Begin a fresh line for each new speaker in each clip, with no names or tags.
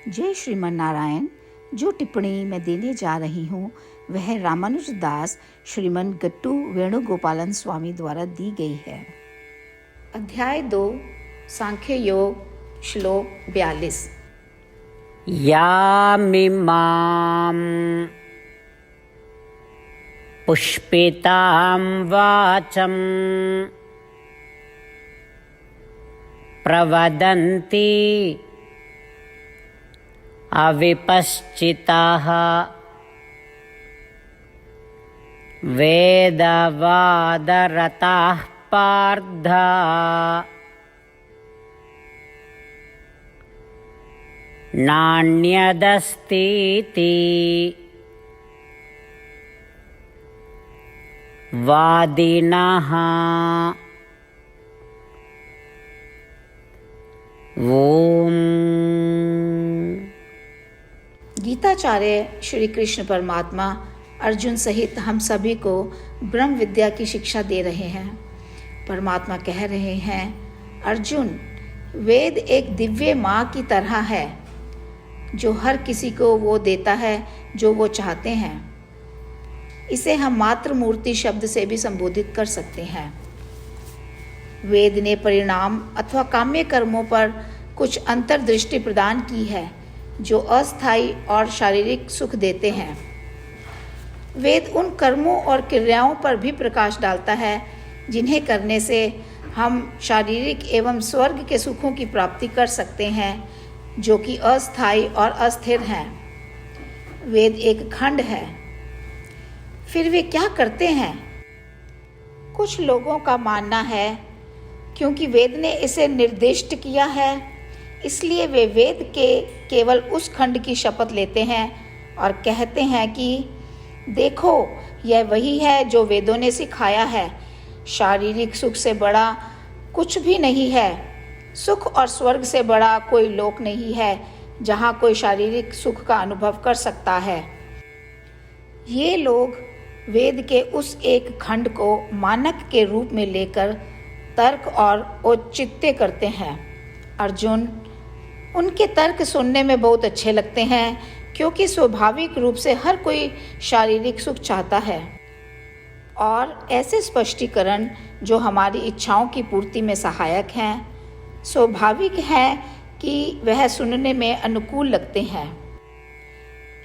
जय श्रीमन नारायण। जो टिप्पणी मैं देने जा रही हूँ वह रामानुज दास श्रीमन गट्टू वेणुगोपालन स्वामी द्वारा दी गई है। अध्याय 2 सांख्य योग, श्लोक 42।
यामिमां पुष्पितां वाचं प्रवदन्ति अविपश्चिताः वेदवादरताः पार्थ नान्यदस्तीति वादिनः। ओम।
गीताचार्य श्री कृष्ण परमात्मा अर्जुन सहित हम सभी को ब्रह्म विद्या की शिक्षा दे रहे हैं। परमात्मा कह रहे हैं, अर्जुन, वेद एक दिव्य माँ की तरह है जो हर किसी को वो देता है जो वो चाहते हैं। इसे हम मात्र मूर्ति शब्द से भी संबोधित कर सकते हैं। वेद ने परिणाम अथवा काम्य कर्मों पर कुछ अंतर्दृष्टि प्रदान की है जो अस्थायी और शारीरिक सुख देते हैं। वेद उन कर्मों और क्रियाओं पर भी प्रकाश डालता है जिन्हें करने से हम शारीरिक एवं स्वर्ग के सुखों की प्राप्ति कर सकते हैं जो कि अस्थायी और अस्थिर हैं। वेद एक खंड है। फिर वे क्या करते हैं? कुछ लोगों का मानना है क्योंकि वेद ने इसे निर्दिष्ट किया है इसलिए वे वेद के केवल उस खंड की शपथ लेते हैं और कहते हैं कि देखो, यह वही है जो वेदों ने सिखाया है। शारीरिक सुख से बड़ा कुछ भी नहीं है। सुख और स्वर्ग से बड़ा कोई लोक नहीं है जहाँ कोई शारीरिक सुख का अनुभव कर सकता है। ये लोग वेद के उस एक खंड को मानक के रूप में लेकर तर्क और औचित्य करते हैं। अर्जुन, उनके तर्क सुनने में बहुत अच्छे लगते हैं क्योंकि स्वाभाविक रूप से हर कोई शारीरिक सुख चाहता है और ऐसे स्पष्टीकरण जो हमारी इच्छाओं की पूर्ति में सहायक हैं, स्वाभाविक है कि वह सुनने में अनुकूल लगते हैं।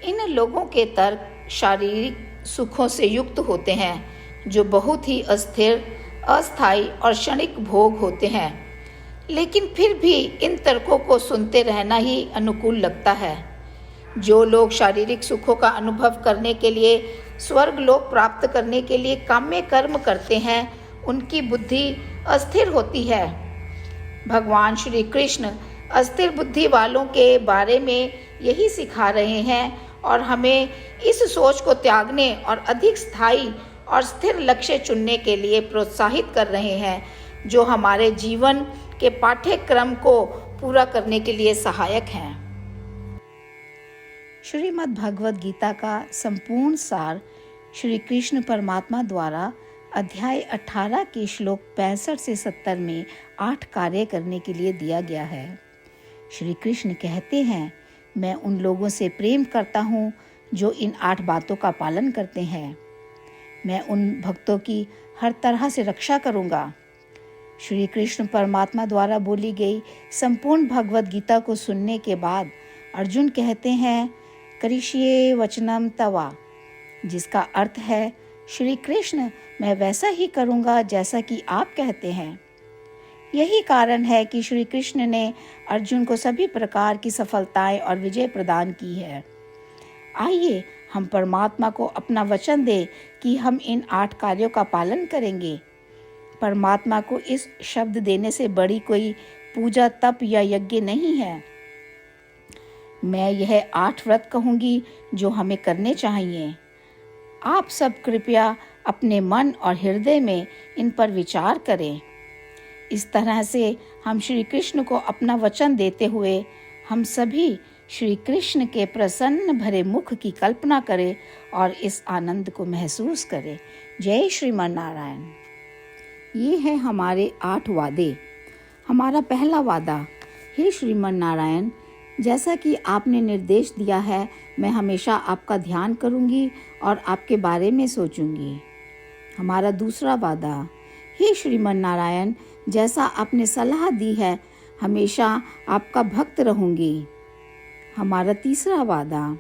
इन लोगों के तर्क शारीरिक सुखों से युक्त होते हैं जो बहुत ही अस्थिर, अस्थायी और क्षणिक भोग होते हैं, लेकिन फिर भी इन तर्कों को सुनते रहना ही अनुकूल लगता है। जो लोग शारीरिक सुखों का अनुभव करने के लिए, स्वर्ग लोक प्राप्त करने के लिए काम्य कर्म करते हैं, उनकी बुद्धि अस्थिर होती है। भगवान श्री कृष्ण अस्थिर बुद्धि वालों के बारे में यही सिखा रहे हैं और हमें इस सोच को त्यागने और अधिक स्थायी और स्थिर लक्ष्य चुनने के लिए प्रोत्साहित कर रहे हैं जो हमारे जीवन के पाठ्यक्रम को पूरा करने के लिए सहायक हैं। श्रीमद् भगवद गीता का संपूर्ण सार श्री कृष्ण परमात्मा द्वारा अध्याय 18 के श्लोक 65 से 70 में 8 कार्य करने के लिए दिया गया है। श्री कृष्ण कहते हैं, मैं उन लोगों से प्रेम करता हूँ जो इन 8 बातों का पालन करते हैं। मैं उन भक्तों की हर तरह से रक्षा करूँगा। श्री कृष्ण परमात्मा द्वारा बोली गई संपूर्ण भगवद गीता को सुनने के बाद अर्जुन कहते हैं, करिष्ये वचनम तवा, जिसका अर्थ है, श्री कृष्ण, मैं वैसा ही करूँगा जैसा कि आप कहते हैं। यही कारण है कि श्री कृष्ण ने अर्जुन को सभी प्रकार की सफलताएं और विजय प्रदान की है। आइए हम परमात्मा को अपना वचन दें कि हम इन 8 कार्यों का पालन करेंगे। परमात्मा को इस शब्द देने से बड़ी कोई पूजा, तप या यज्ञ नहीं है। मैं यह 8 व्रत कहूँगी जो हमें करने चाहिए। आप सब कृपया अपने मन और हृदय में इन पर विचार करें। इस तरह से हम श्री कृष्ण को अपना वचन देते हुए हम सभी श्री कृष्ण के प्रसन्न भरे मुख की कल्पना करें और इस आनंद को महसूस करें। जय श्रीमन नारायण। ये हैं हमारे 8 वादे। हमारा पहला वादा, हे श्रीमन नारायण, जैसा कि आपने निर्देश दिया है, मैं हमेशा आपका ध्यान करूंगी और आपके बारे में सोचूंगी। हमारा दूसरा वादा, हे श्रीमन नारायण, जैसा आपने सलाह दी है, हमेशा आपका भक्त रहूंगी। हमारा तीसरा वादा,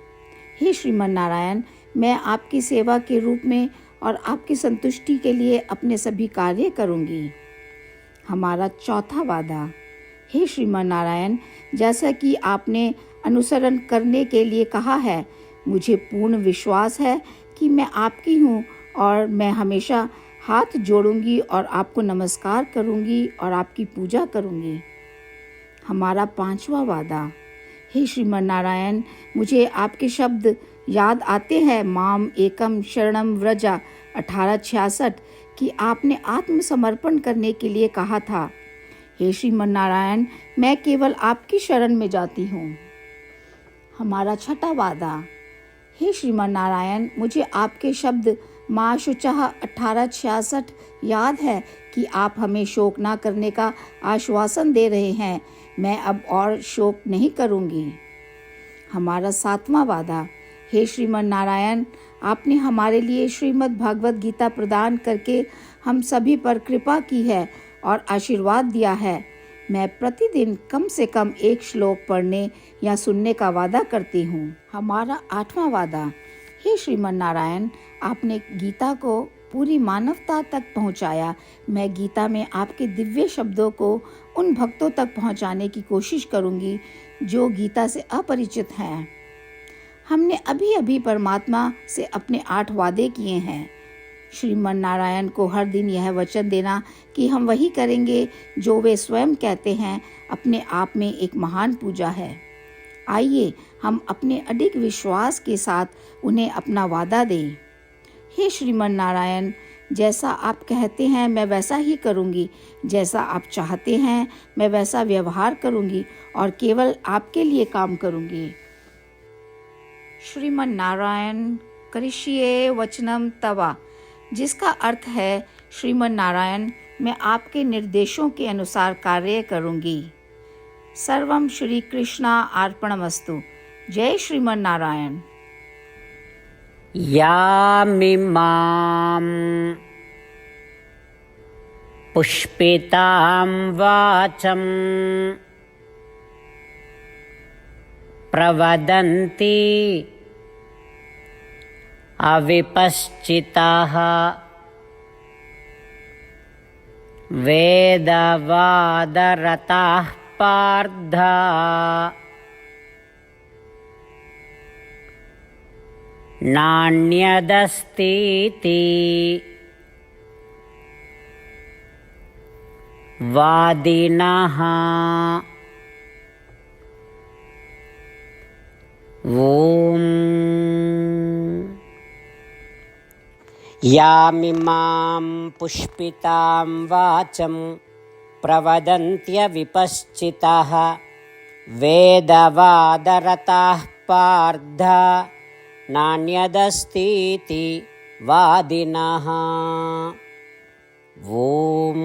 हे श्रीमन नारायण, मैं आपकी सेवा के रूप में और आपकी संतुष्टि के लिए अपने सभी कार्य करूंगी। हमारा चौथा वादा, हे श्रीमन नारायण, जैसा कि आपने अनुसरण करने के लिए कहा है, मुझे पूर्ण विश्वास है कि मैं आपकी हूँ और मैं हमेशा हाथ जोड़ूंगी और आपको नमस्कार करूंगी और आपकी पूजा करूंगी। हमारा पांचवा वादा, हे श्रीमन नारायण, मुझे आपके शब्द याद आते हैं, माम एकम शरणम व्रजा 1866, कि आपने आत्मसमर्पण करने के लिए कहा था। हे श्रीमन नारायण, मैं केवल आपकी शरण में जाती हूँ। हमारा छठा वादा, हे श्रीमन नारायण, मुझे आपके शब्द माँ शुचः 1866 याद है कि आप हमें शोक ना करने का आश्वासन दे रहे हैं। मैं अब और शोक नहीं करूँगी। हमारा सातवां वादा, हे श्रीमन नारायण, आपने हमारे लिए श्रीमद् भागवत गीता प्रदान करके हम सभी पर कृपा की है और आशीर्वाद दिया है। मैं प्रतिदिन कम से कम एक श्लोक पढ़ने या सुनने का वादा करती हूँ। हमारा आठवां वादा, हे श्रीमन नारायण, आपने गीता को पूरी मानवता तक पहुँचाया। मैं गीता में आपके दिव्य शब्दों को उन भक्तों तक पहुँचाने की कोशिश करूँगी जो गीता से अपरिचित हैं। हमने अभी अभी परमात्मा से अपने 8 वादे किए हैं। श्रीमन नारायण को हर दिन यह वचन देना कि हम वही करेंगे जो वे स्वयं कहते हैं, अपने आप में एक महान पूजा है। आइए हम अपने अडिग विश्वास के साथ उन्हें अपना वादा दें। हे श्रीमन नारायण, जैसा आप कहते हैं मैं वैसा ही करूँगी, जैसा आप चाहते हैं मैं वैसा व्यवहार करूँगी और केवल आपके लिए काम करूँगी। श्रीमन नारायण करिष्ये वचनम तवा, जिसका अर्थ है, श्रीमन नारायण, मैं आपके निर्देशों के अनुसार कार्य करूँगी। सर्वम श्री कृष्णा अर्पणमस्तु। जय श्रीमन नारायण।
यामिमां पुष्पितां वाचं प्रवदन्ति अविपश्चिताः वेदवादरताः पार्थ नान्यदस्तीति वादिनः। ॐ यामिमां पुष्पितां वाचं प्रवदन्त्यविपश्चिताः वेदवादरताः पार्थ नान्यदस्तीति वादिनः। ॐ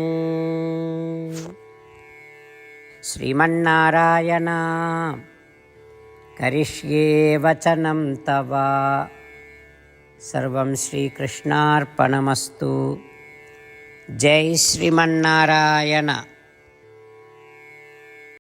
श्रीमन्नारायण करिष्ये वचनं तव। सर्वं श्रीकृष्णार्पणमस्तु। जय श्रीमन्नारायण।